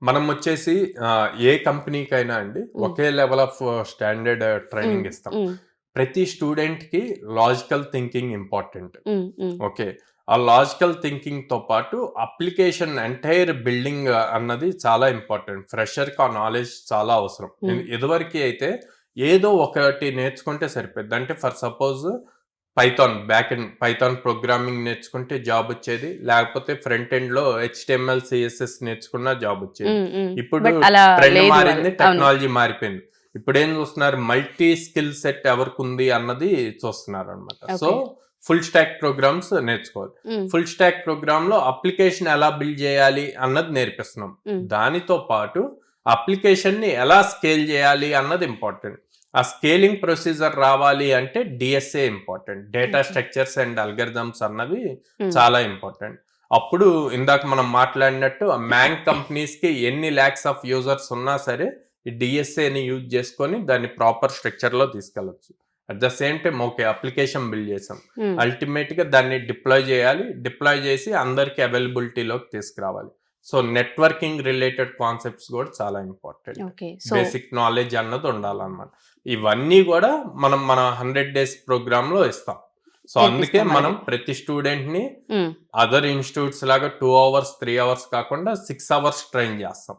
మనం వచ్చేసి ఏ కంపెనీకైనా అండి ఒకే లెవెల్ ఆఫ్ స్టాండర్డ్ ట్రైనింగ్ ఇస్తాం. ప్రతి స్టూడెంట్‌కి లాజికల్ థింకింగ్ ఇంపార్టెంట్. ఓకే. ఆ లాజికల్ థింకింగ్‌తో పాటు అప్లికేషన్ ఎంటైర్ బిల్డింగ్ అన్నది చాలా ఇంపార్టెంట్. ఫ్రెషర్‌కి ఆ నాలెడ్జ్ చాలా అవసరం. ఇదివరకి అయితే ఏదో ఒకటి నేర్చుకుంటే సరిపోద్ది. అంటే for suppose back end Python programming నేర్చుకుంటే జాబ్ వచ్చేది. లేకపోతే ఫ్రంట్ ఎండ్‌లో హెచ్‌టీఎంఎల్, సీఎస్ఎస్ నేర్చుకున్న జాబ్ వచ్చేది. ఇప్పుడు ట్రెండ్ మారింది, టెక్నాలజీ మారిపోయింది. ఇప్పుడేం చూస్తున్నారు, మల్టీ స్కిల్ సెట్ ఎవరికుంది అన్నది చూస్తున్నారనమాట. సో ఫుల్ స్టాక్ ప్రోగ్రామ్స్ నేర్చుకోవాలి. ఫుల్ స్టాక్ ప్రోగ్రామ్ లో అప్లికేషన్ ఎలా బిల్డ్ చేయాలి అన్నది నేర్పిస్తున్నాం. దానితో పాటు అప్లికేషన్ ని ఎలా స్కేల్ చేయాలి అన్నది ఇంపార్టెంట్. ఆ స్కేలింగ్ ప్రొసీజర్ రావాలి అంటే DSA important. Data structures and algorithms అన్నవి చాలా ఇంపార్టెంట్. అప్పుడు ఇందాక మనం మాట్లాడినట్టు మ్యాంగ్ కంపెనీస్ కి ఎన్ని ల్యాక్స్ ఆఫ్ యూజర్స్ ఉన్నా సరే ఈ డిఎస్ఏని యూజ్ చేసుకొని దాన్ని ప్రాపర్ స్ట్రక్చర్ లో తీసుకెళ్లొచ్చు. At the same time okay application build చేసాం, అల్టిమేట్ గా దాన్ని డిప్లాయ్ చేయాలి. డిప్లాయ్ చేసి అందరికి అవైలబిలిటీలోకి తీసుకురావాలి. సో నెట్వర్కింగ్ రిలేటెడ్ కాన్సెప్ట్స్ కూడా చాలా ఇంపార్టెంట్. బేసిక్ నాలెడ్జ్ అన్నది ఉండాలన్నమాట. ఇవన్నీ కూడా మనం మన 100 days ప్రోగ్రామ్ లో ఇస్తాం. సో అందుకే మనం ప్రతి స్టూడెంట్ ని అదర్ ఇన్స్టిట్యూట్స్ లాగా 2 hours 3 hours కాకుండా 6 hours ట్రైన్ చేస్తాం.